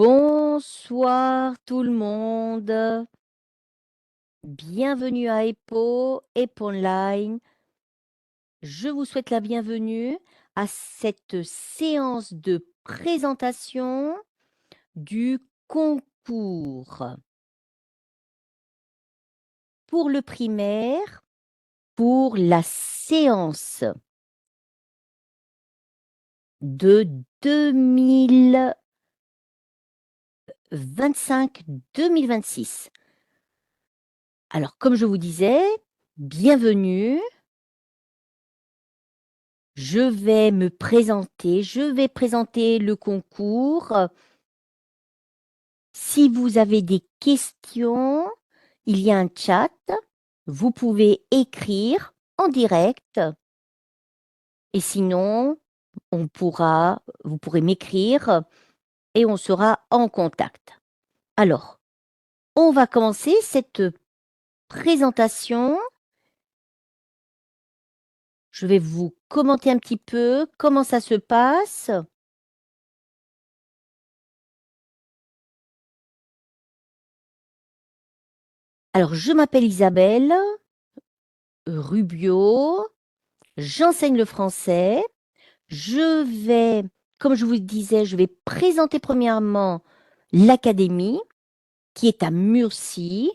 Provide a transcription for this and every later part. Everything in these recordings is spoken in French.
Bonsoir tout le monde. Bienvenue à EPO Online. Je vous souhaite la bienvenue à cette séance de présentation du concours pour le primaire pour la séance de 2025-2026. Alors, comme je vous disais, bienvenue. Je vais me présenter, je vais présenter le concours. Si vous avez des questions, il y a un chat. Vous pouvez écrire en direct. Et sinon, vous pourrez m'écrire et on sera en contact. Alors, on va commencer cette présentation. Je vais vous commenter un petit peu comment ça se passe. Alors, je m'appelle Isabelle Rubio, j'enseigne le français. Comme je vous le disais, je vais présenter premièrement l'académie qui est à Murcie.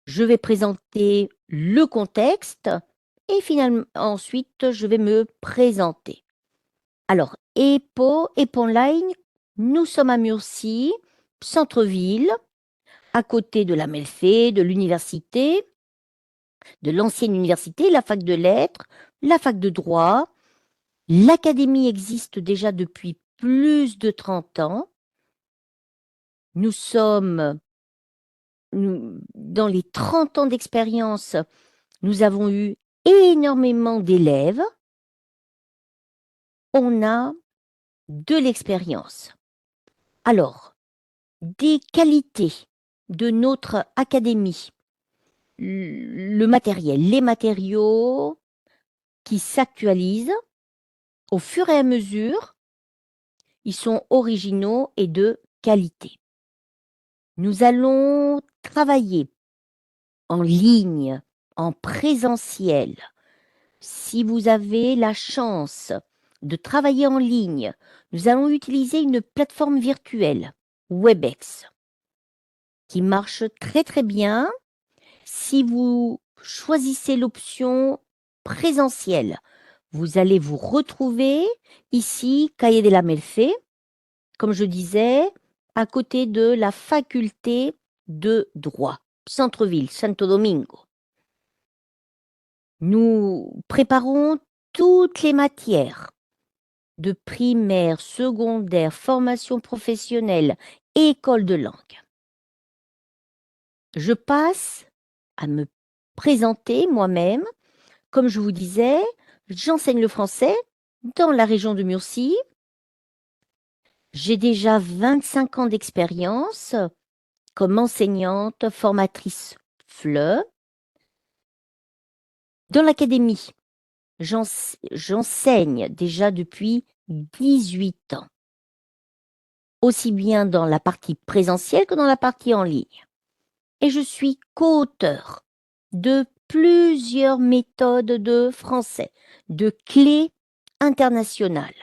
Je vais présenter le contexte et finalement, ensuite, je vais me présenter. Alors, EPO Online, nous sommes à Murcie, centre-ville, à côté de la Melfait, de l'université, de l'ancienne université, la fac de lettres, la fac de droit. L'académie existe déjà depuis plus de 30 ans. Nous sommes dans les 30 ans d'expérience, nous avons eu énormément d'élèves. On a de l'expérience. Alors, des qualités de notre académie. Le matériel, les matériaux qui s'actualisent au fur et à mesure, ils sont originaux et de qualité. Nous allons travailler en ligne, en présentiel. Si vous avez la chance de travailler en ligne, nous allons utiliser une plateforme virtuelle, Webex, qui marche très très bien. Si vous choisissez l'option présentielle, vous allez vous retrouver ici, Calle de la Melfait, comme je disais, à côté de la faculté de droit, centre-ville, Santo Domingo. Nous préparons toutes les matières de primaire, secondaire, formation professionnelle, école de langue. Je passe à me présenter moi-même. Comme je vous disais, j'enseigne le français dans la région de Murcie. J'ai déjà 25 ans d'expérience comme enseignante, formatrice FLE. Dans l'académie, j'enseigne déjà depuis 18 ans, aussi bien dans la partie présentielle que dans la partie en ligne. Et je suis co-auteur de plusieurs méthodes de français, de clés internationales.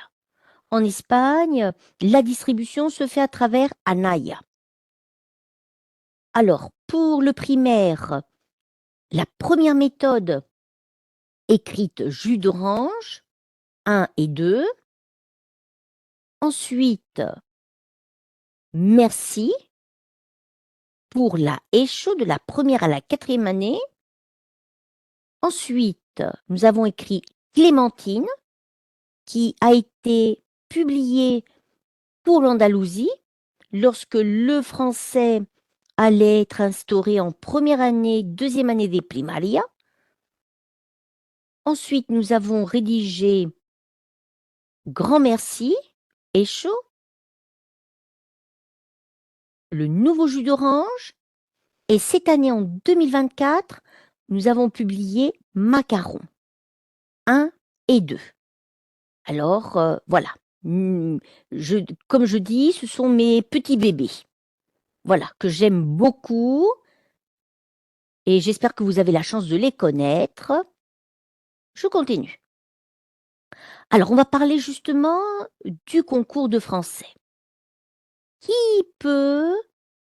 En Espagne, la distribution se fait à travers Anaya. Alors, pour le primaire, la première méthode écrite jus d'orange 1 et 2. Ensuite, merci pour la écho de la première à la 4e année. Ensuite, nous avons écrit Clémentine, qui a été publiée pour l'Andalousie lorsque le français allait être instauré en première année, 2e année des primaria. Ensuite, nous avons rédigé Grand merci, écho, le nouveau jus d'orange. Et cette année, en 2024, nous avons publié Macaron 1 et 2. Alors, voilà. Comme je dis, ce sont mes petits bébés. Voilà, que j'aime beaucoup et j'espère que vous avez la chance de les connaître. Je continue. Alors, on va parler justement du concours de français. Qui peut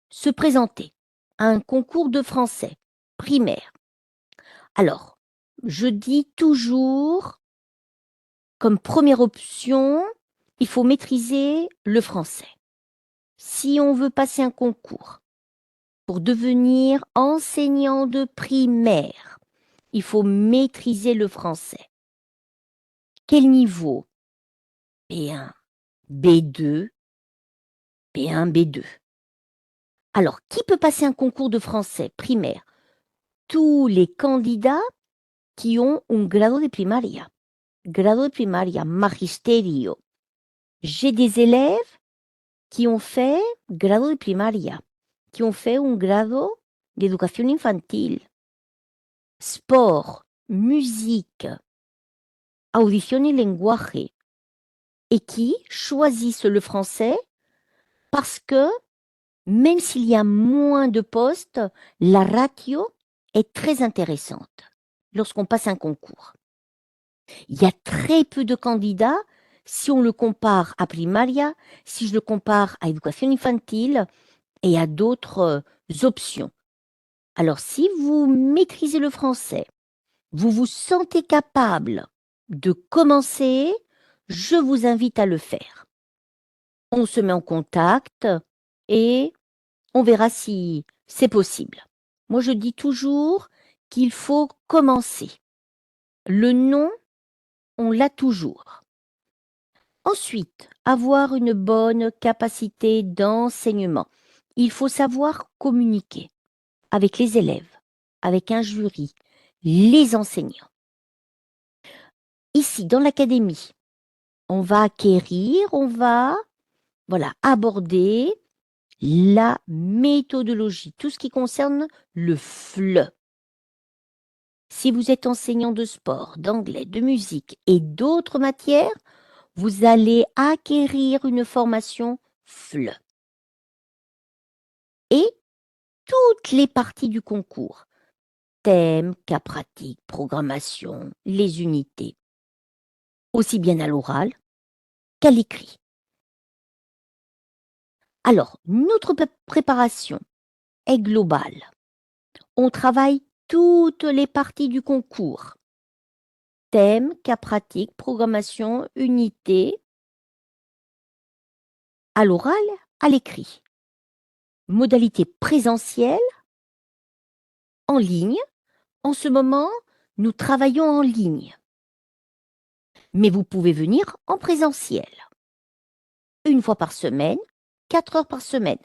se présenter à un concours de français primaire? Alors, je dis toujours, comme première option, il faut maîtriser le français. Si on veut passer un concours pour devenir enseignant de primaire, il faut maîtriser le français. Quel niveau? B1, B2, B1, B2. Alors, qui peut passer un concours de français primaire? Tous les candidats qui ont un grado de primaria. Grado de primaria, magisterio. J'ai des élèves qui ont fait grado de primaria, qui ont fait un grado d'éducation infantile. Sport, musique, audition et linguaje, et qui choisissent le français parce que même s'il y a moins de postes, la ratio est très intéressante lorsqu'on passe un concours. Il y a très peu de candidats si on le compare à primaria, si je le compare à éducation infantile et à d'autres options. Alors si vous maîtrisez le français, vous vous sentez capable de commencer, je vous invite à le faire. On se met en contact et on verra si c'est possible. Moi, je dis toujours qu'il faut commencer. Le nom, on l'a toujours. Ensuite, avoir une bonne capacité d'enseignement. Il faut savoir communiquer avec les élèves, avec un jury, les enseignants. Ici, dans l'académie, on va acquérir, on va aborder la méthodologie, tout ce qui concerne le FLE. Si vous êtes enseignant de sport, d'anglais, de musique et d'autres matières, vous allez acquérir une formation FLE. Et toutes les parties du concours, thème, cas pratique, programmation, les unités, aussi bien à l'oral qu'à l'écrit. Alors, notre préparation est globale. On travaille toutes les parties du concours. Thème, cas pratique, programmation, unité, à l'oral, à l'écrit. Modalité présentielle, en ligne. En ce moment, nous travaillons en ligne. Mais vous pouvez venir en présentiel. Une fois par semaine, 4 heures par semaine.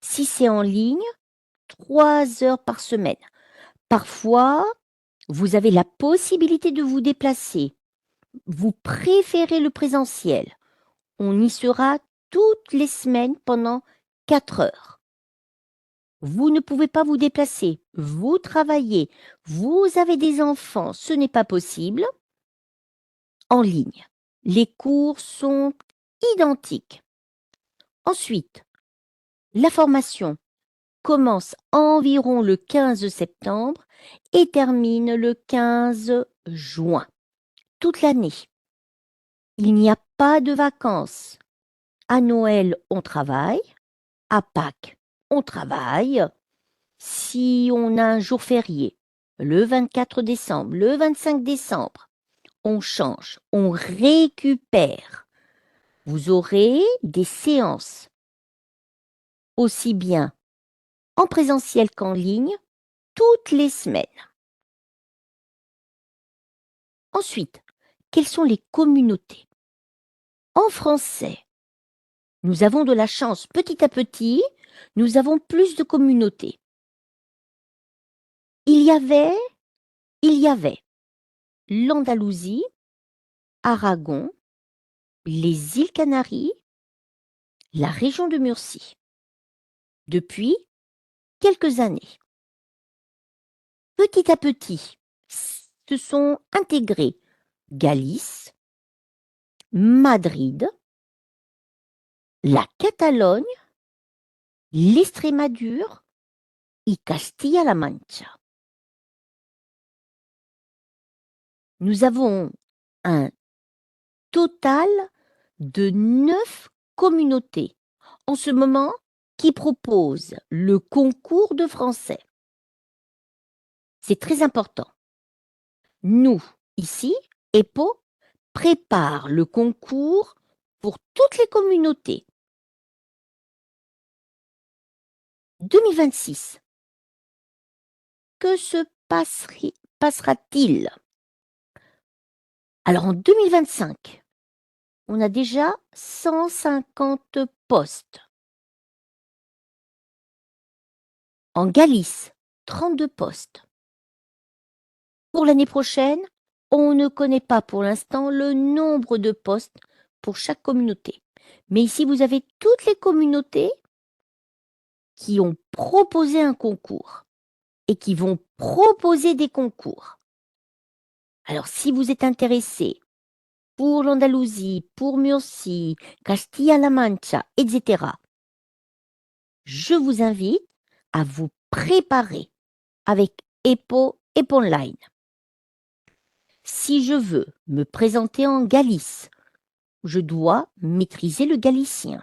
Si c'est en ligne, 3 heures par semaine. Parfois, vous avez la possibilité de vous déplacer. Vous préférez le présentiel. On y sera toutes les semaines pendant 4 heures. Vous ne pouvez pas vous déplacer. Vous travaillez. Vous avez des enfants. Ce n'est pas possible. En ligne. Les cours sont identiques. Ensuite, la formation commence environ le 15 septembre et termine le 15 juin. Toute l'année. Il n'y a pas de vacances. À Noël, on travaille. À Pâques, on travaille. Si on a un jour férié, le 24 décembre, le 25 décembre, on change, on récupère. Vous aurez des séances, aussi bien en présentiel qu'en ligne, toutes les semaines. Ensuite, quelles sont les communautés? En français, nous avons de la chance. Petit à petit, nous avons plus de communautés. Il y avait l'Andalousie, Aragon, les îles Canaries, la région de Murcie. Depuis quelques années. Petit à petit, se sont intégrés Galice, Madrid, la Catalogne, l'Estrémadure et Castilla-La Mancha. Nous avons un total de 9 communautés en ce moment qui proposent le concours de français. C'est très important. Nous, ici, EPO, prépare le concours pour toutes les communautés. 2026. Que se passera-t-il? Alors en 2025, on a déjà 150 postes. En Galice, 32 postes. Pour l'année prochaine, on ne connaît pas pour l'instant le nombre de postes pour chaque communauté. Mais ici, vous avez toutes les communautés qui ont proposé un concours et qui vont proposer des concours. Alors, si vous êtes intéressé pour l'Andalousie, pour Murcie, Castilla-La Mancha, etc., je vous invite à vous préparer avec EPO Online. Si je veux me présenter en Galice, je dois maîtriser le galicien.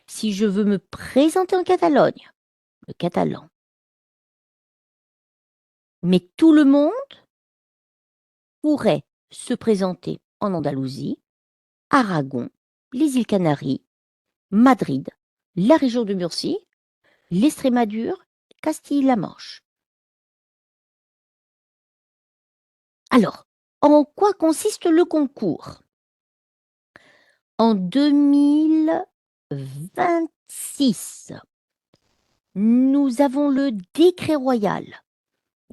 Si je veux me présenter en Catalogne, le catalan. Mais tout le monde pourrait se présenter en Andalousie, Aragon, les îles Canaries, Madrid, la région de Murcie, l'Estrémadure, Castille-La Manche. Alors, en quoi consiste le concours? En 2026, nous avons le décret royal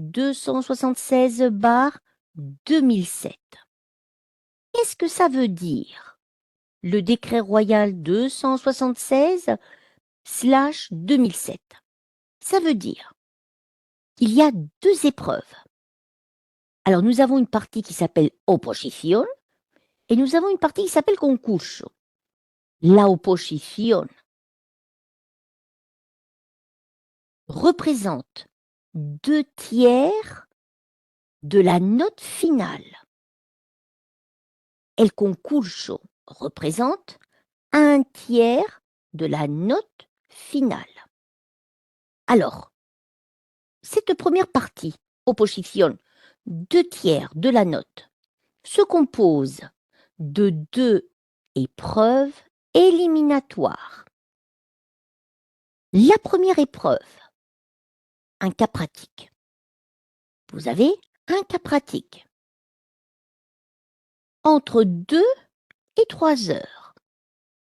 276/2007. Qu'est-ce que ça veut dire? Le décret royal 276/2007. Ça veut dire qu'il y a 2 épreuves. Alors, nous avons une partie qui s'appelle Oposición et nous avons une partie qui s'appelle Concurso. La Oposición représente 2/3 de la note finale. El Concurso représente 1/3 de la note finale. Alors, cette première partie, Oposición, 2/3 de la note, se compose de 2 épreuves éliminatoires. La première épreuve, un cas pratique. Vous avez un cas pratique. Entre 2 et 3 heures.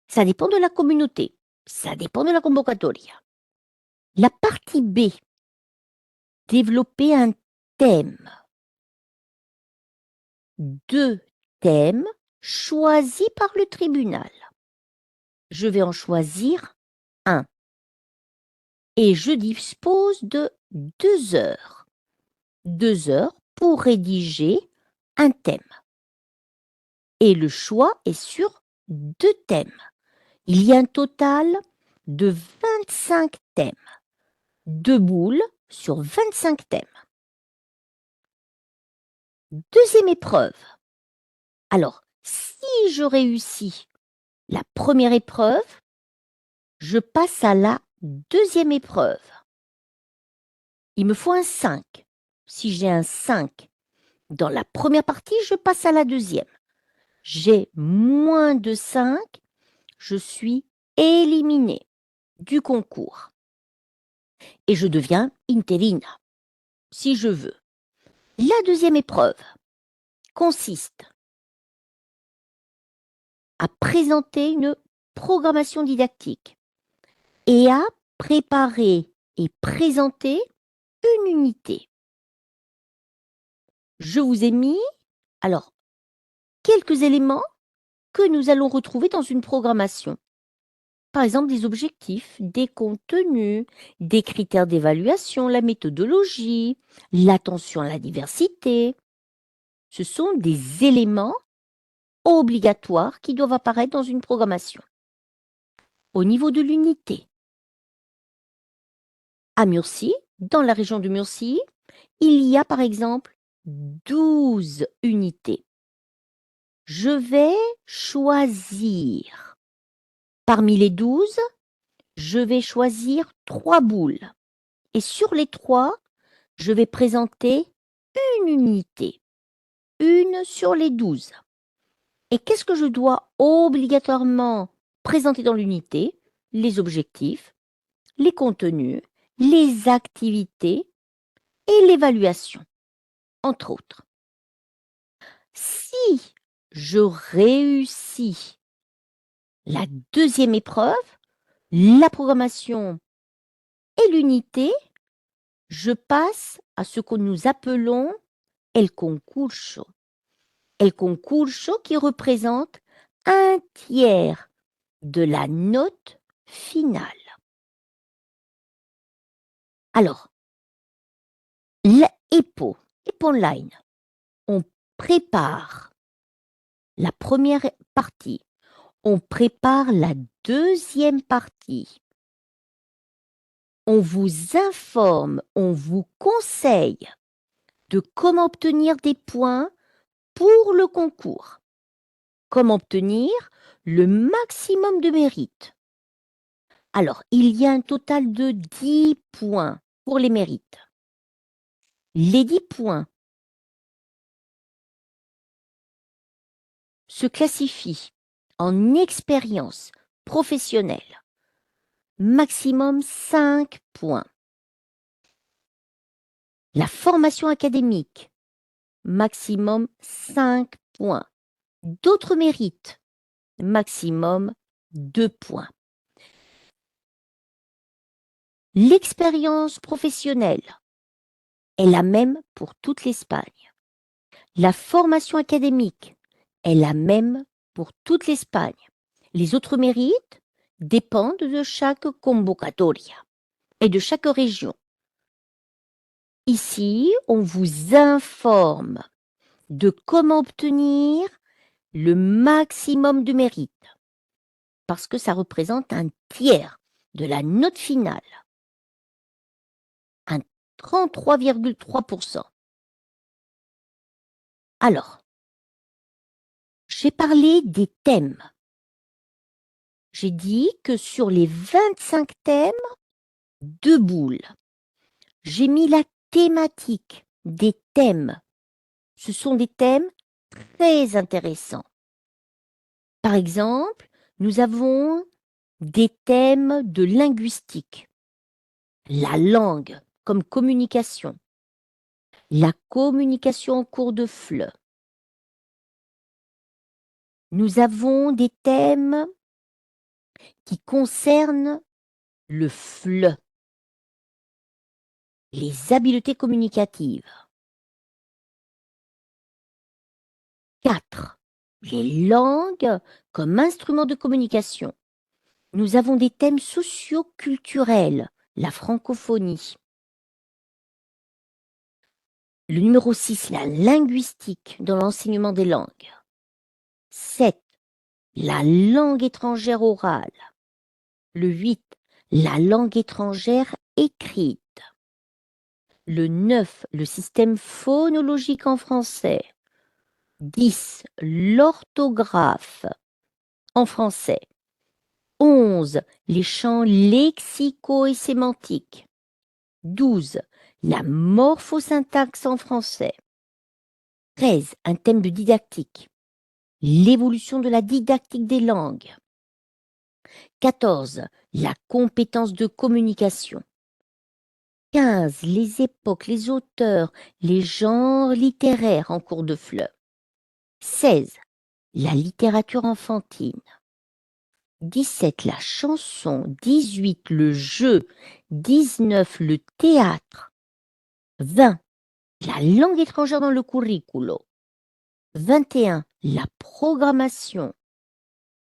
Ça dépend de la communauté. Ça dépend de la convocatoria. La partie B, développer un thème. 2 thèmes choisis par le tribunal. Je vais en choisir un. Et je dispose de 2 heures. 2 heures pour rédiger un thème. Et le choix est sur 2 thèmes. Il y a un total de 25 thèmes. 2 boules sur 25 thèmes. Deuxième épreuve. Alors, si je réussis la première épreuve, je passe à la deuxième épreuve. Il me faut un 5. Si j'ai un 5 dans la première partie, je passe à la deuxième. J'ai moins de 5, je suis éliminée du concours. Et je deviens interina, si je veux. La deuxième épreuve consiste à présenter une programmation didactique et à préparer et présenter une unité. Je vous ai mis, alors, quelques éléments que nous allons retrouver dans une programmation. Par exemple, des objectifs, des contenus, des critères d'évaluation, la méthodologie, l'attention à la diversité. Ce sont des éléments obligatoires qui doivent apparaître dans une programmation. au niveau de l'unité. À Murcie, dans la région de Murcie, il y a par exemple 12 unités. Je vais choisir. Parmi les 12, je vais choisir 3 boules. Et sur les 3, je vais présenter une unité. Une sur les 12. Et qu'est-ce que je dois obligatoirement présenter dans l'unité? Les objectifs, les contenus, les activités et l'évaluation, entre autres. Si je réussis la deuxième épreuve, la programmation et l'unité, je passe à ce que nous appelons el concurso. El concurso qui représente un tiers de la note finale. Alors, l'EPO, EPO Online, on prépare la première partie, on prépare la deuxième partie. On vous informe, on vous conseille de comment obtenir des points pour le concours, comment obtenir le maximum de mérite. Alors, il y a un total de 10 points pour les mérites. Les 10 points se classifient en expérience professionnelle, maximum 5 points. La formation académique, maximum 5 points. D'autres mérites, maximum 2 points. L'expérience professionnelle est la même pour toute l'Espagne. La formation académique est la même pour toute l'Espagne. Les autres mérites dépendent de chaque convocatoria et de chaque région. Ici, on vous informe de comment obtenir le maximum de mérite parce que ça représente un tiers de la note finale. Un 33,3%. Alors, j'ai parlé des thèmes. J'ai dit que sur les 25 thèmes, 2 boules. J'ai mis la thématique des thèmes. Ce sont des thèmes très intéressants. Par exemple, nous avons des thèmes de linguistique. La langue comme communication. La communication en cours de FLE. Nous avons des thèmes qui concernent le FLE, les habiletés communicatives. 4. Les langues comme instrument de communication. Nous avons des thèmes socio-culturels, la francophonie. Le numéro 6, la linguistique dans l'enseignement des langues. 7. La langue étrangère orale. Le 8, la langue étrangère écrite. Le 9, le système phonologique en français. 10, l'orthographe en français. 11, les champs lexicaux et sémantiques. 12, la morphosyntaxe en français. 13, un thème de didactique. L'évolution de la didactique des langues. 14, la compétence de communication. 15, les époques, les auteurs, les genres littéraires en cours de FLE. 16, la littérature enfantine. 17, la chanson. 18, le jeu. 19, le théâtre. 20, la langue étrangère dans le curriculo. 21, la programmation.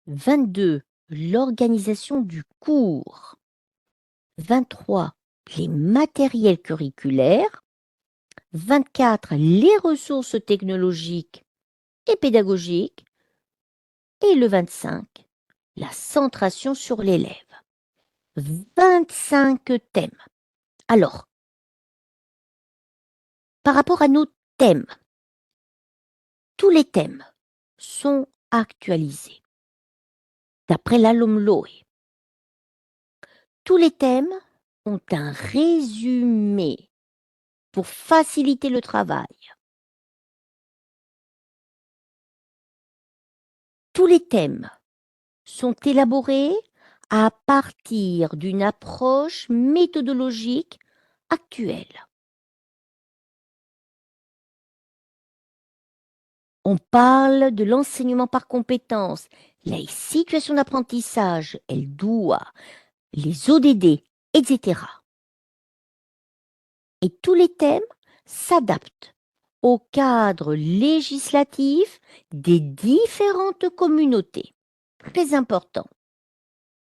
22, l'organisation du cours. 23, les matériels curriculaires. 24, les ressources technologiques et pédagogiques. Et le 25, la centration sur l'élève. 25 thèmes. Alors, par rapport à nos thèmes, tous les thèmes sont actualisés d'après la LOMLOE. Tous les thèmes ont un résumé pour faciliter le travail. Tous les thèmes sont élaborés à partir d'une approche méthodologique actuelle. On parle de l'enseignement par compétences, les situations d'apprentissage, elle doit, les ODD, etc. Et tous les thèmes s'adaptent au cadre législatif des différentes communautés. Très important.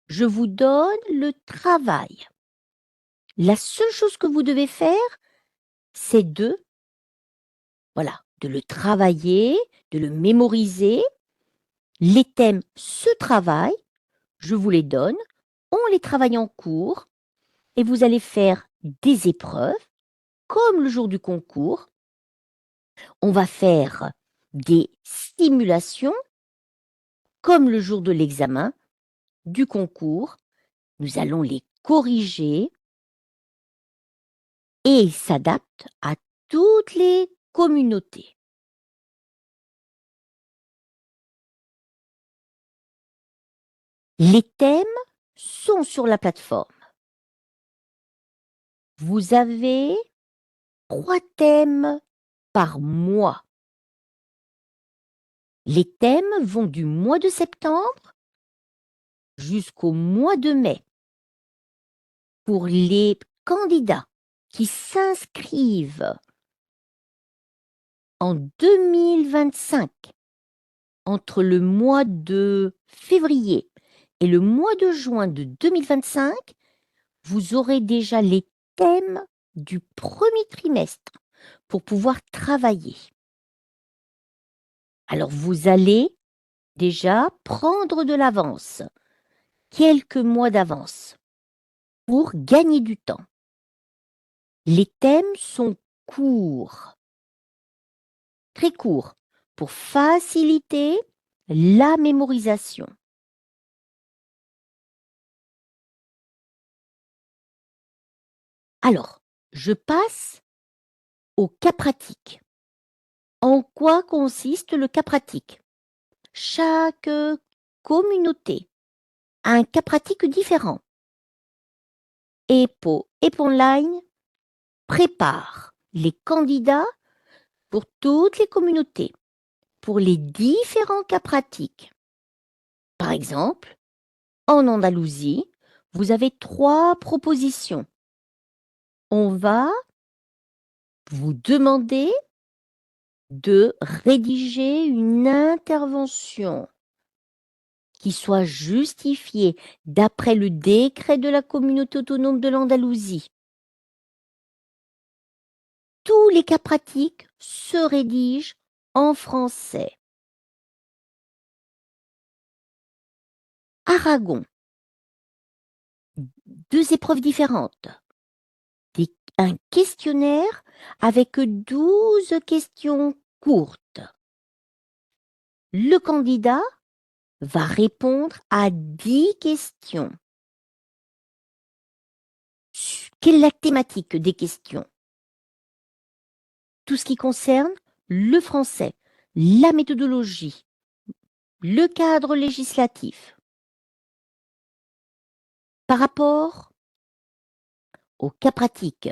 Je vous donne le travail. La seule chose que vous devez faire, c'est de le travailler, de le mémoriser. Les thèmes se travaillent, je vous les donne, on les travaille en cours et vous allez faire des épreuves comme le jour du concours. On va faire des simulations comme le jour de l'examen du concours. Nous allons les corriger et ils s'adaptent à toutes les communautés. Les thèmes sont sur la plateforme. Vous avez 3 thèmes par mois. Les thèmes vont du mois de septembre jusqu'au mois de mai. Pour les candidats qui s'inscrivent en 2025 entre le mois de février et le mois de juin de 2025, vous aurez déjà les thèmes du premier trimestre pour pouvoir travailler. Alors vous allez déjà prendre de l'avance, quelques mois d'avance, pour gagner du temps. Les thèmes sont courts, très courts, pour faciliter la mémorisation. Alors, je passe au cas pratique. En quoi consiste le cas pratique? Chaque communauté a un cas pratique différent. EPO Online prépare les candidats pour toutes les communautés, pour les différents cas pratiques. Par exemple, en Andalousie, vous avez 3 propositions. On va vous demander de rédiger une intervention qui soit justifiée d'après le décret de la communauté autonome de l'Andalousie. Tous les cas pratiques se rédigent en français. Aragon, 2 épreuves différentes. Un questionnaire avec 12 questions courtes. Le candidat va répondre à 10 questions. Quelle est la thématique des questions? Tout ce qui concerne le français, la méthodologie, le cadre législatif. Par rapport au cas pratique,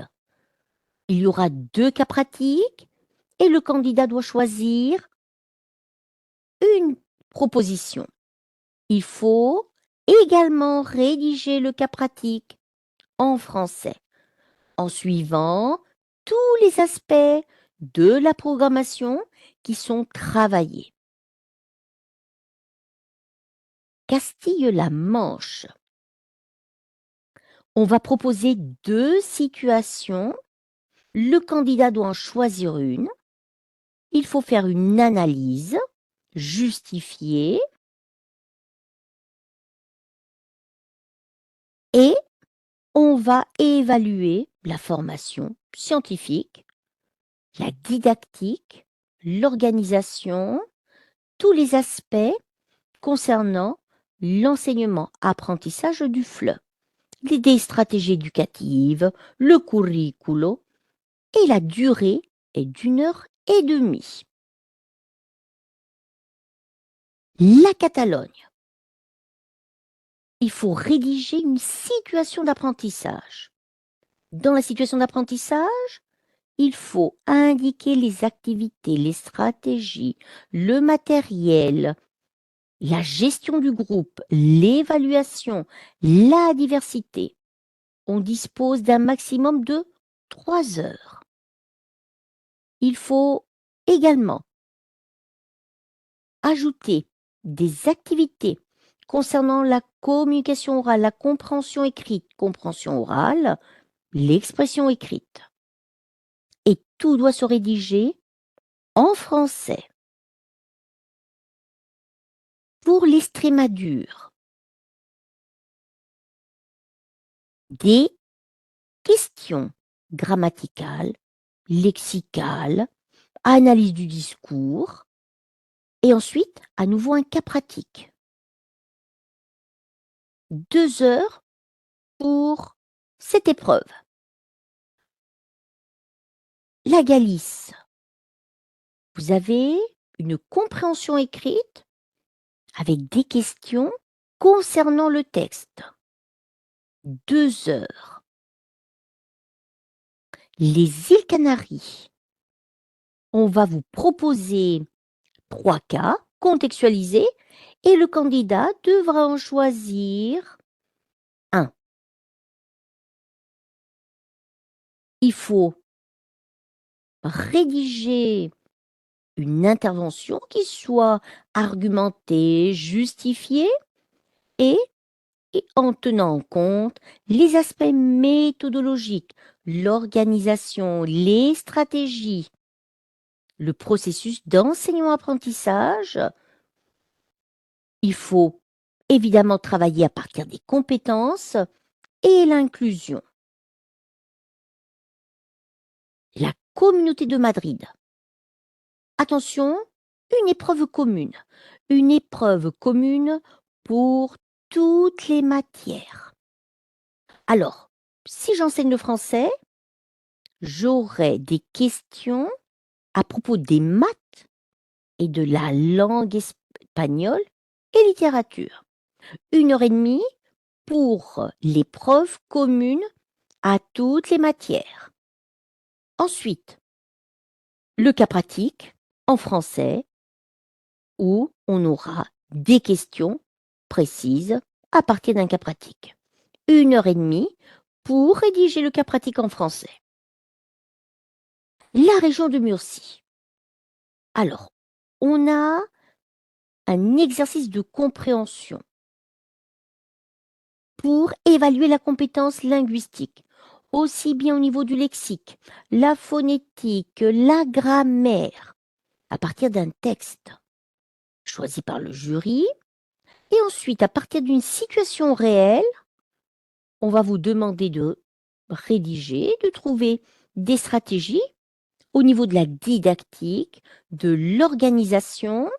il y aura 2 cas pratiques et le candidat doit choisir une proposition. Il faut également rédiger le cas pratique en français en suivant tous les aspects de la programmation qui sont travaillés. Castille-La Manche. On va proposer 2 situations. Le candidat doit en choisir une. Il faut faire une analyse justifiée Et on va évaluer la formation scientifique, la didactique, l'organisation, tous les aspects concernant l'enseignement-apprentissage du FLE, des stratégies éducatives, le curriculo et la durée est d'1 heure et demie. La Catalogne. Il faut rédiger une situation d'apprentissage. Dans la situation d'apprentissage, il faut indiquer les activités, les stratégies, le matériel, la gestion du groupe, l'évaluation, la diversité. On dispose d'un maximum de 3 heures. Il faut également ajouter des activités concernant la communication orale, la compréhension orale, l'expression écrite. Et tout doit se rédiger en français. Pour l'Estrémadure, des questions grammaticales, lexicales, analyse du discours, et ensuite, à nouveau, un cas pratique. 2 heures pour cette épreuve. La Galice, vous avez une compréhension écrite avec des questions concernant le texte. 2 heures. Les îles Canaries, on va vous proposer 3 cas contextualisés et le candidat devra en choisir un. Il faut rédiger une intervention qui soit argumentée, justifiée et en tenant compte les aspects méthodologiques, l'organisation, les stratégies, le processus d'enseignement-apprentissage. Il faut évidemment travailler à partir des compétences et l'inclusion. La Communauté de Madrid. Attention, une épreuve commune. Une épreuve commune pour toutes les matières. Alors, si j'enseigne le français, j'aurai des questions à propos des maths et de la langue espagnole et littérature. 1 heure et demie pour l'épreuve commune à toutes les matières. Ensuite, le cas pratique en français où on aura des questions précises à partir d'un cas pratique. 1 heure et demie pour rédiger le cas pratique en français. La région de Murcie. Alors, on a un exercice de compréhension pour évaluer la compétence linguistique, aussi bien au niveau du lexique, la phonétique, la grammaire, à partir d'un texte choisi par le jury. Et ensuite, à partir d'une situation réelle, on va vous demander de rédiger, de trouver des stratégies au niveau de la didactique, de l'organisation,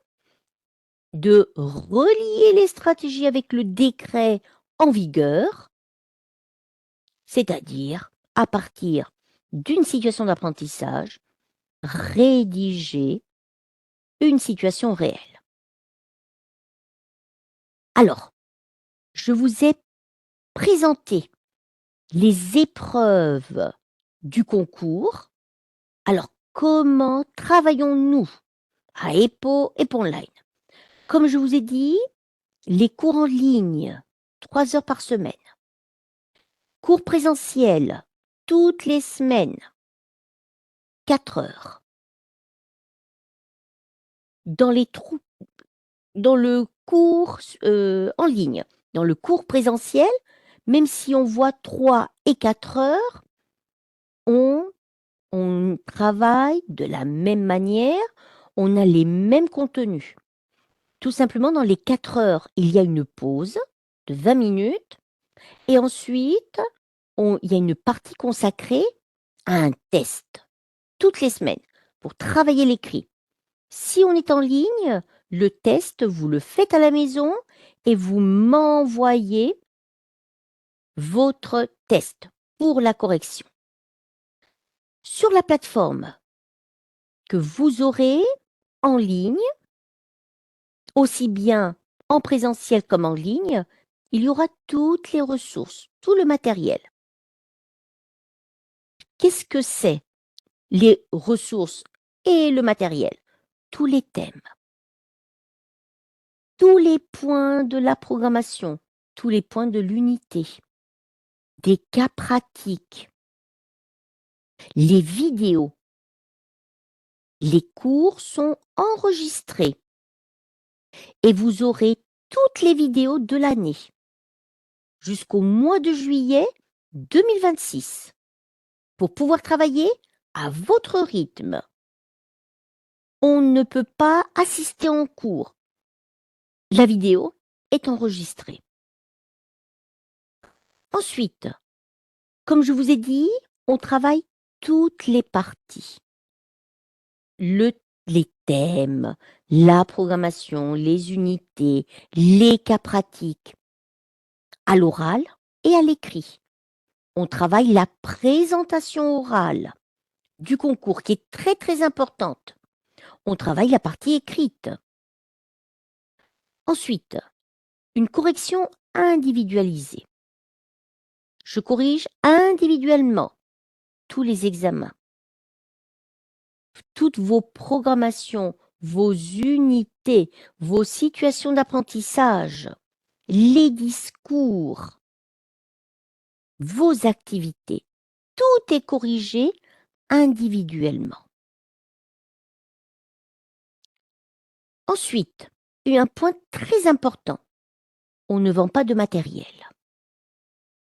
de relier les stratégies avec le décret en vigueur, c'est-à-dire à partir d'une situation d'apprentissage, rédiger une situation réelle. Alors, je vous ai présenté les épreuves du concours. Alors, comment travaillons-nous à EPO et Ponline? Comme je vous ai dit, les cours en ligne, 3 heures par semaine. Cours présentiels, toutes les semaines, 4 heures. Dans le cours en ligne, dans le cours présentiel, même si on voit 3 et 4 heures, on travaille de la même manière, on a les mêmes contenus. Tout simplement, dans les 4 heures, il y a une pause de 20 minutes Et ensuite, il y a une partie consacrée à un test toutes les semaines pour travailler l'écrit. Si on est en ligne, le test, vous le faites à la maison et vous m'envoyez votre test pour la correction. Sur la plateforme que vous aurez en ligne, aussi bien en présentiel comme en ligne, il y aura toutes les ressources, tout le matériel. Qu'est-ce que c'est les ressources et le matériel? Tous les thèmes, tous les points de la programmation, tous les points de l'unité, des cas pratiques, les vidéos. Les cours sont enregistrés et vous aurez toutes les vidéos de l'année jusqu'au mois de juillet 2026 pour pouvoir travailler à votre rythme. On ne peut pas assister en cours. La vidéo est enregistrée. Ensuite, comme je vous ai dit, on travaille toutes les parties. Les thèmes, la programmation, les unités, les cas pratiques, à l'oral et à l'écrit. On travaille la présentation orale du concours qui est très très importante. On travaille la partie écrite. Ensuite, une correction individualisée. Je corrige individuellement tous les examens, toutes vos programmations, vos unités, vos situations d'apprentissage, les discours, vos activités. Tout est corrigé individuellement. Ensuite, un point très important, on ne vend pas de matériel.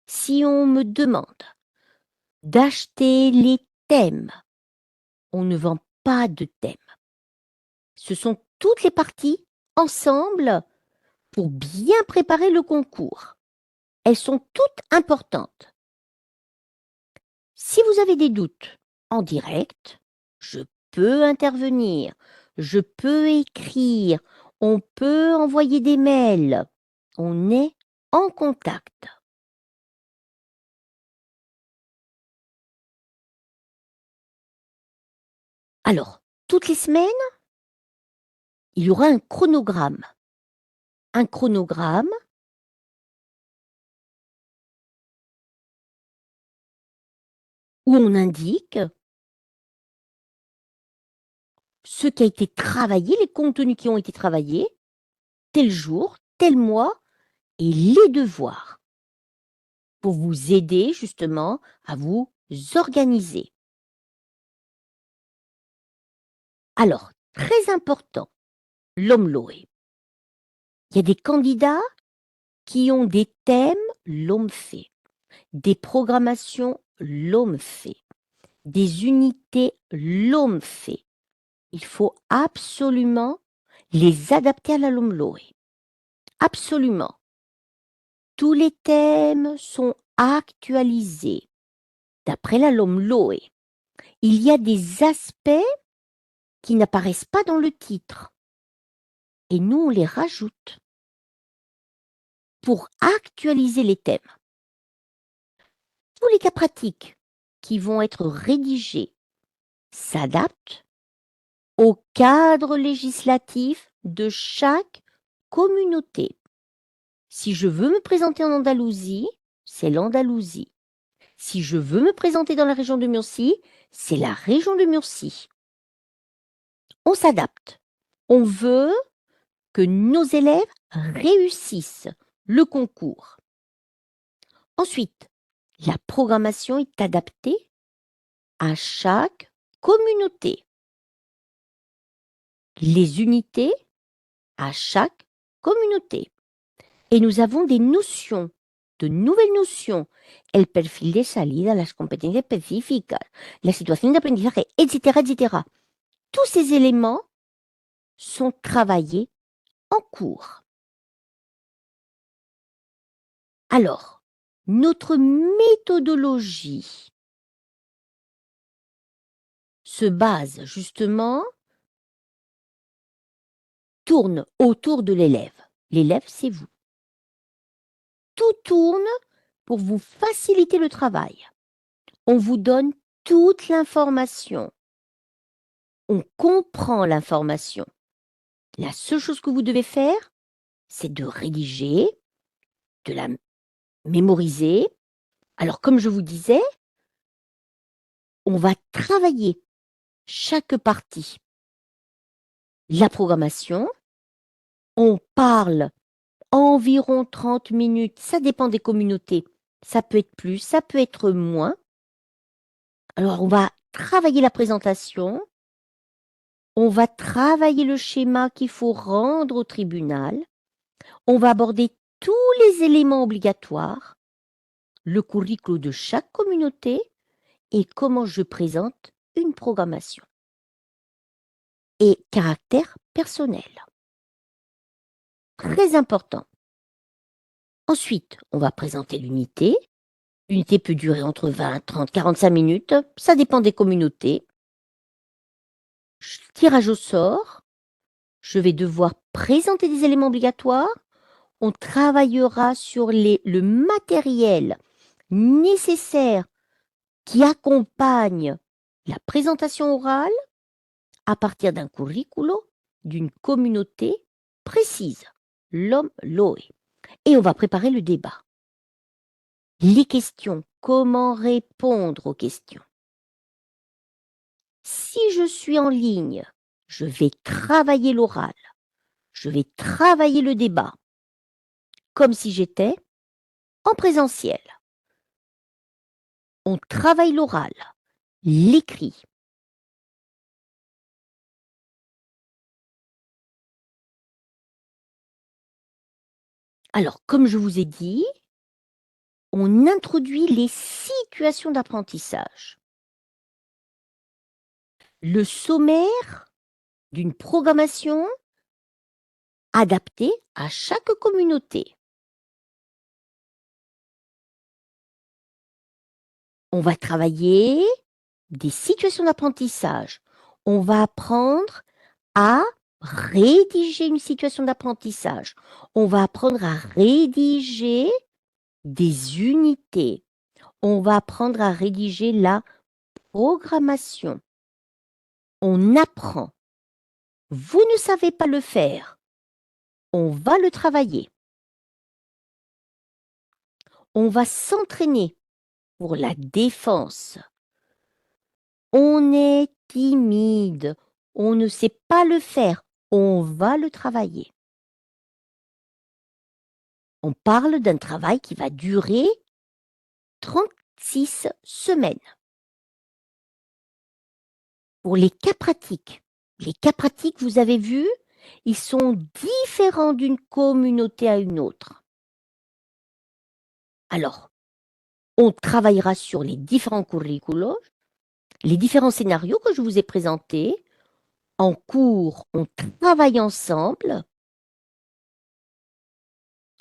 Si on me demande d'acheter les thèmes, on ne vend pas de thèmes. Ce sont toutes les parties ensemble pour bien préparer le concours. Elles sont toutes importantes. Si vous avez des doutes en direct, je peux intervenir, je peux écrire, on peut envoyer des mails. On est en contact. Alors, toutes les semaines, il y aura un chronogramme. Un chronogramme où on indique ce qui a été travaillé, les contenus qui ont été travaillés, tel jour, tel mois, et les devoirs, pour vous aider justement à vous organiser. Alors, très important, l'OMLOE. Il y a des candidats qui ont des thèmes l'OMFE, des programmations l'OMFE, des unités l'OMFE. Il faut absolument les adapter à la LOMLOE. Absolument. Tous les thèmes sont actualisés d'après la LOMLOE. Il y a des aspects qui n'apparaissent pas dans le titre et nous on les rajoute pour actualiser les thèmes. Tous les cas pratiques qui vont être rédigés s'adaptent au cadre législatif de chaque communauté. Si je veux me présenter en Andalousie, c'est l'Andalousie. Si je veux me présenter dans la région de Murcie, c'est la région de Murcie. On s'adapte. On veut que nos élèves réussissent le concours. Ensuite, la programmation est adaptée à chaque communauté. Les unités à chaque communauté. Et nous avons des notions, de nouvelles notions. El perfil de salida, las competencias específicas, la situación de aprendizaje, etc., etc. Tous ces éléments sont travaillés en cours. Alors, Notre méthodologie se base justement, tourne autour de l'élève. L'élève, c'est vous. Tout tourne pour vous faciliter le travail. On vous donne toute l'information. On comprend l'information. La seule chose que vous devez faire, c'est de rédiger, de la mémoriser. Alors, comme je vous disais, on va travailler chaque partie. La programmation, on parle environ 30 minutes, ça dépend des communautés. Ça peut être plus, ça peut être moins. Alors, on va travailler la présentation, on va travailler le schéma qu'il faut rendre au tribunal, on va aborder tous les éléments obligatoires, le curriculum de chaque communauté et comment je présente une programmation. Et caractère personnel. Très important. Ensuite, on va présenter l'unité. L'unité peut durer entre 20, 30, 45 minutes. Ça dépend des communautés. Tirage au sort. Je vais devoir présenter des éléments obligatoires. On travaillera sur le matériel nécessaire qui accompagne la présentation orale à partir d'un curriculum d'une communauté précise, l'homme Loé. Et on va préparer le débat. Les questions, comment répondre aux questions. Si je suis en ligne, je vais travailler l'oral, je vais travailler le débat, comme si j'étais en présentiel. On travaille l'oral, l'écrit. Alors, comme je vous ai dit, on introduit les situations d'apprentissage. Le sommaire d'une programmation adaptée à chaque communauté. On va travailler des situations d'apprentissage. On va apprendre à rédiger une situation d'apprentissage. On va apprendre à rédiger des unités. On va apprendre à rédiger la programmation. On apprend. Vous ne savez pas le faire. On va le travailler. On va s'entraîner pour la défense. On est timide. On ne sait pas le faire. On va le travailler. On parle d'un travail qui va durer 36 semaines. Pour les cas pratiques, vous avez vu, ils sont différents d'une communauté à une autre. Alors, on travaillera sur les différents curriculums, les différents scénarios que je vous ai présentés. En cours, on travaille ensemble.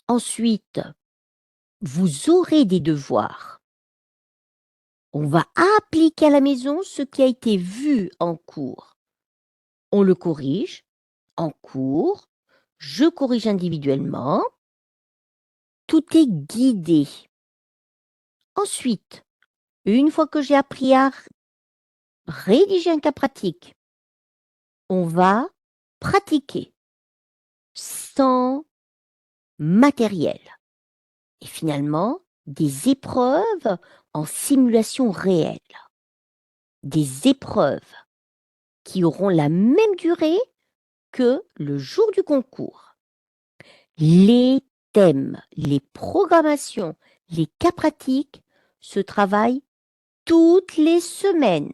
Ensuite, vous aurez des devoirs. On va appliquer à la maison ce qui a été vu en cours. On le corrige en cours. Je corrige individuellement. Tout est guidé. Ensuite, une fois que j'ai appris à rédiger un cas pratique, on va pratiquer sans matériel. Et finalement, des épreuves en simulation réelle. Des épreuves qui auront la même durée que le jour du concours. Les thèmes, les programmations, les cas pratiques se travaillent toutes les semaines.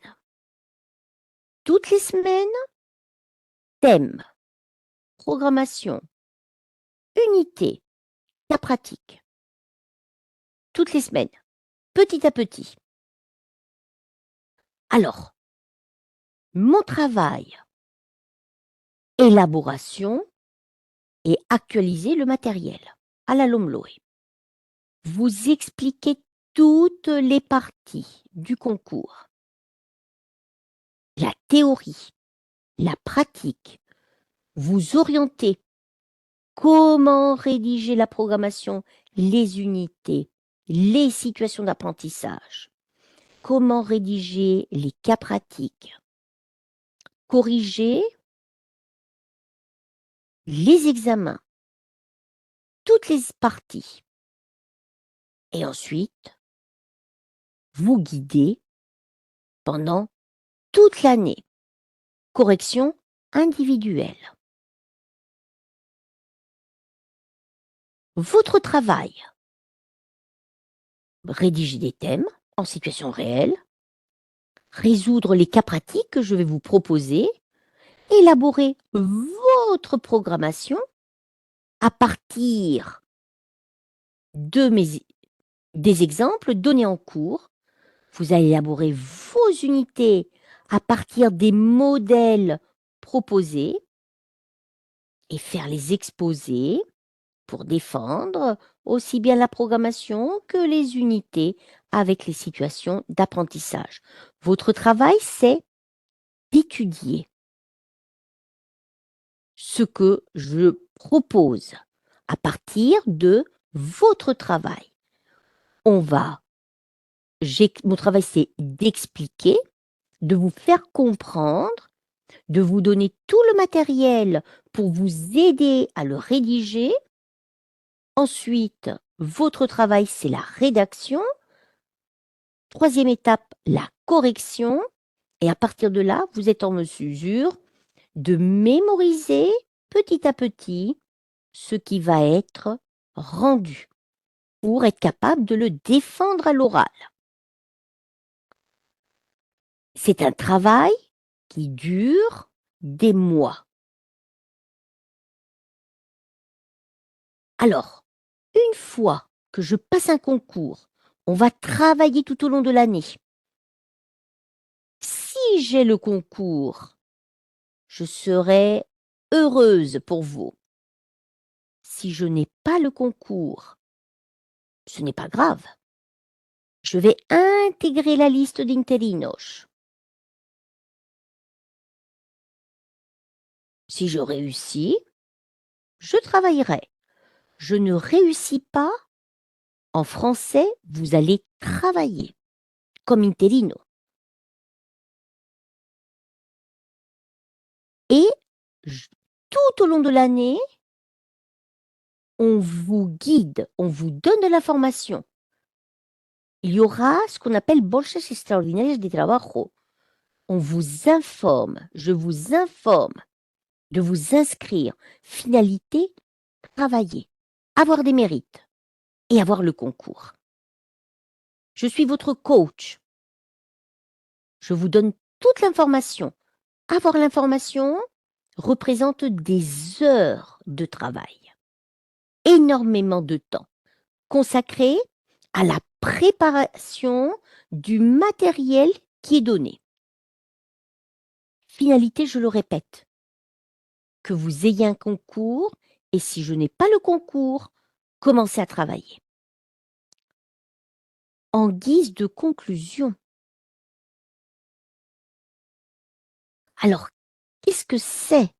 Toutes les semaines, thème, programmation, unité, cas pratique. Toutes les semaines, petit à petit. Alors, mon travail, élaboration et actualiser le matériel à la LOMLOE. Vous expliquez toutes les parties du concours. La théorie, la pratique, vous orientez comment rédiger la programmation, les unités, les situations d'apprentissage, comment rédiger les cas pratiques, corriger les examens, toutes les parties. Et ensuite, vous guidez pendant toute l'année. Correction individuelle. Votre travail, rédiger des thèmes en situation réelle, résoudre les cas pratiques que je vais vous proposer, élaborer votre programmation à partir des exemples donnés en cours. Vous allez élaborer vos unités à partir des modèles proposés et faire les exposés pour défendre aussi bien la programmation que les unités avec les situations d'apprentissage. Votre travail, c'est d'étudier ce que je propose à partir de votre travail. Mon travail, c'est d'expliquer, de vous faire comprendre, de vous donner tout le matériel pour vous aider à le rédiger. Ensuite, votre travail, c'est la rédaction. Troisième étape, la correction. Et à partir de là, vous êtes en mesure de mémoriser petit à petit ce qui va être rendu pour être capable de le défendre à l'oral. C'est un travail qui dure des mois. Alors, une fois que je passe un concours, on va travailler tout au long de l'année. Si j'ai le concours, je serai heureuse pour vous. Si je n'ai pas le concours, ce n'est pas grave. Je vais intégrer la liste d'interinos. Si je réussis, je travaillerai. Je ne réussis pas, en français, vous allez travailler comme interino. Et tout au long de l'année, on vous guide, on vous donne de l'information. Il y aura ce qu'on appelle bolsas extraordinarias de trabajo. On vous informe, je vous informe de vous inscrire. Finalité, travailler, avoir des mérites et avoir le concours. Je suis votre coach. Je vous donne toute l'information. Avoir l'information représente des heures de travail, énormément de temps consacré à la préparation du matériel qui est donné. Finalité, je le répète, que vous ayez un concours et si je n'ai pas le concours, commencez à travailler. En guise de conclusion, alors qu'est-ce que c'est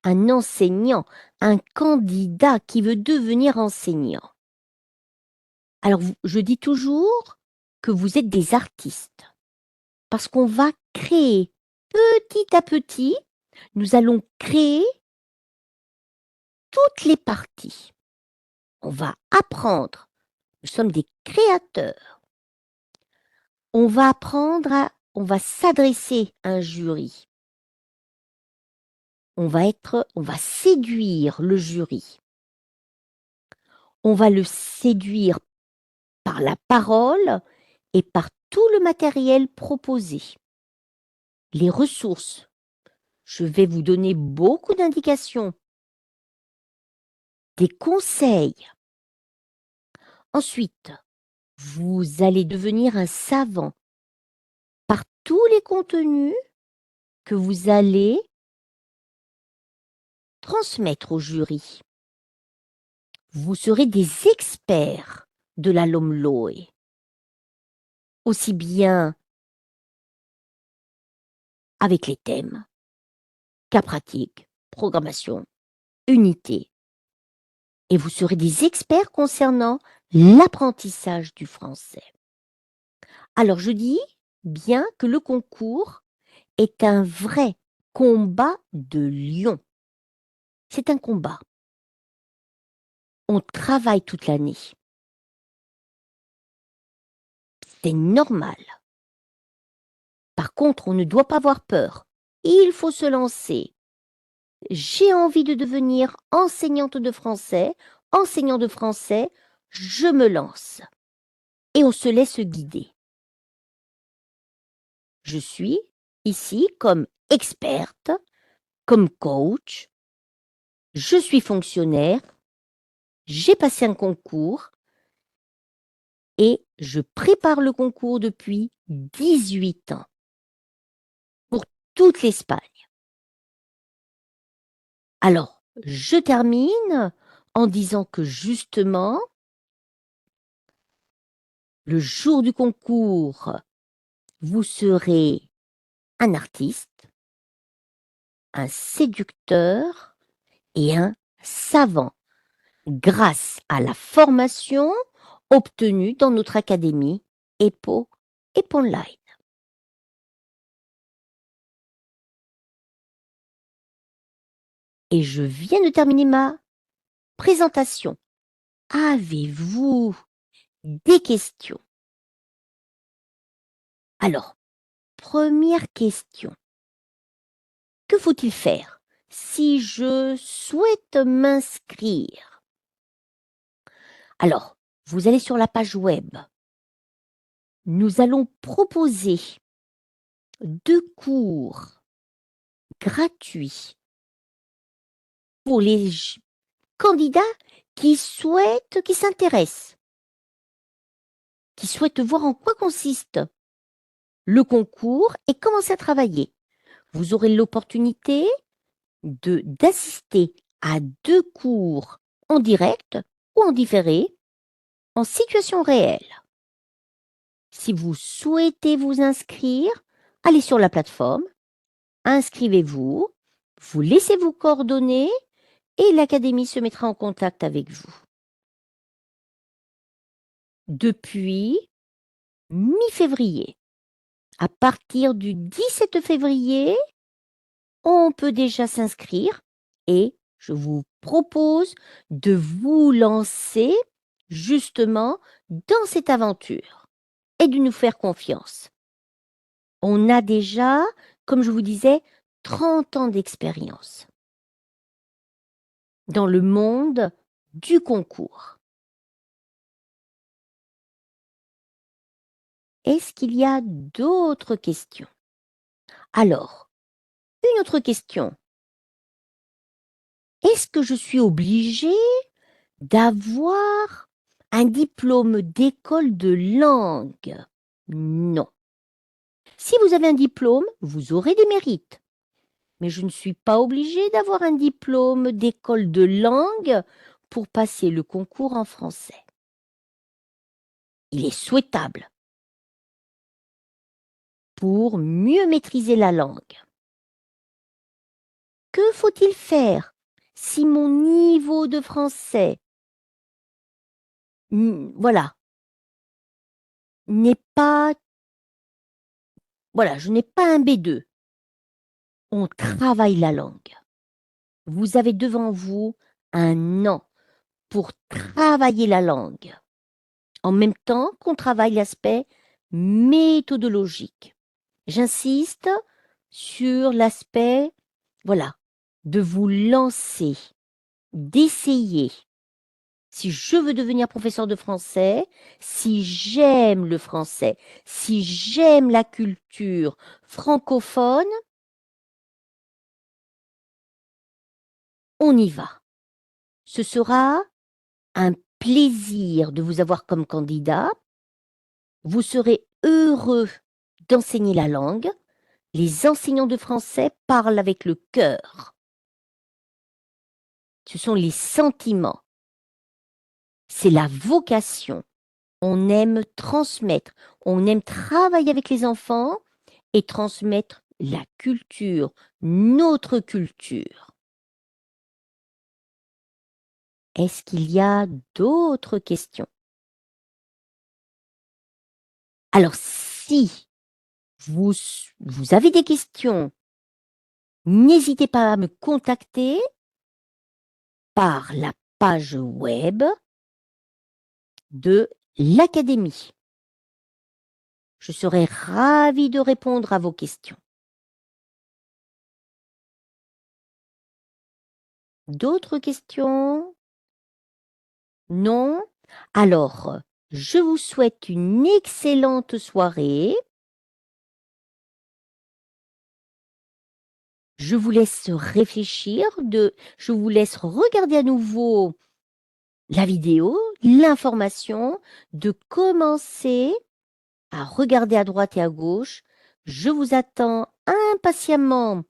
un enseignant, un candidat qui veut devenir enseignant? Alors, je dis toujours que vous êtes des artistes parce qu'on va créer petit à petit, nous allons créer toutes les parties. On va apprendre. Nous sommes des créateurs. On va on va s'adresser à un jury. On va séduire le jury. On va le séduire par la parole et par tout le matériel proposé. Les ressources. Je vais vous donner beaucoup d'indications, des conseils. Ensuite, vous allez devenir un savant par tous les contenus que vous allez transmettre au jury. Vous serez des experts de la LOMLOE, aussi bien avec les thèmes, cas pratiques, programmation, unité. Et vous serez des experts concernant l'apprentissage du français. Alors je dis bien que le concours est un vrai combat de lion. C'est un combat. On travaille toute l'année. C'est normal. Par contre, on ne doit pas avoir peur. Il faut se lancer. J'ai envie de devenir enseignante de français, enseignant de français, je me lance. Et on se laisse guider. Je suis ici comme experte, comme coach, je suis fonctionnaire, j'ai passé un concours et je prépare le concours depuis 18 ans pour toute l'Espagne. Alors, je termine en disant que justement, le jour du concours, vous serez un artiste, un séducteur et un savant grâce à la formation obtenue dans notre académie EPO Online. Et je viens de terminer ma présentation. Avez-vous des questions? Alors, première question. Que faut-il faire si je souhaite m'inscrire? Alors, vous allez sur la page web. Nous allons proposer 2 cours gratuits pour les candidats qui s'intéressent, qui souhaitent voir en quoi consiste le concours et commencer à travailler. Vous aurez l'opportunité d'assister à 2 cours en direct ou en différé, en situation réelle. Si vous souhaitez vous inscrire, allez sur la plateforme, inscrivez-vous, vous laissez vos coordonnées et l'académie se mettra en contact avec vous. Depuis mi-février, à partir du 17 février, on peut déjà s'inscrire et je vous propose de vous lancer justement dans cette aventure et de nous faire confiance. On a déjà, comme je vous disais, 30 ans d'expérience dans le monde du concours. Est-ce qu'il y a d'autres questions? Alors, une autre question. Est-ce que je suis obligée d'avoir un diplôme d'école de langue? Non. Si vous avez un diplôme, vous aurez des mérites. Mais je ne suis pas obligée d'avoir un diplôme d'école de langue pour passer le concours en français. Il est souhaitable pour mieux maîtriser la langue. Que faut-il faire si mon niveau de français, voilà, n'est pas, voilà, je n'ai pas un B2? On travaille la langue. Vous avez devant vous un an pour travailler la langue, en même temps qu'on travaille l'aspect méthodologique. J'insiste sur l'aspect, voilà, de vous lancer, d'essayer. Si je veux devenir professeur de français, si j'aime le français, si j'aime la culture francophone, on y va. Ce sera un plaisir de vous avoir comme candidat. Vous serez heureux d'enseigner la langue. Les enseignants de français parlent avec le cœur. Ce sont les sentiments. C'est la vocation. On aime transmettre, on aime travailler avec les enfants et transmettre la culture, notre culture. Est-ce qu'il y a d'autres questions? Alors, si vous, vous avez des questions, n'hésitez pas à me contacter par la page web de l'Académie. Je serai ravie de répondre à vos questions. D'autres questions? Non? Alors, je vous souhaite une excellente soirée. Je vous laisse réfléchir, je vous laisse regarder à nouveau la vidéo, l'information, de commencer à regarder à droite et à gauche. Je vous attends impatiemment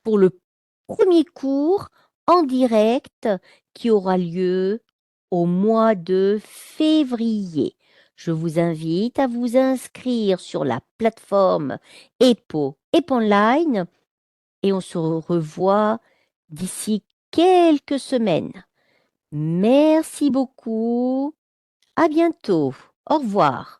pour le premier cours en direct qui aura lieu au mois de février. Je vous invite à vous inscrire sur la plateforme EPO, Online, et on se revoit d'ici quelques semaines. Merci beaucoup. À bientôt. Au revoir.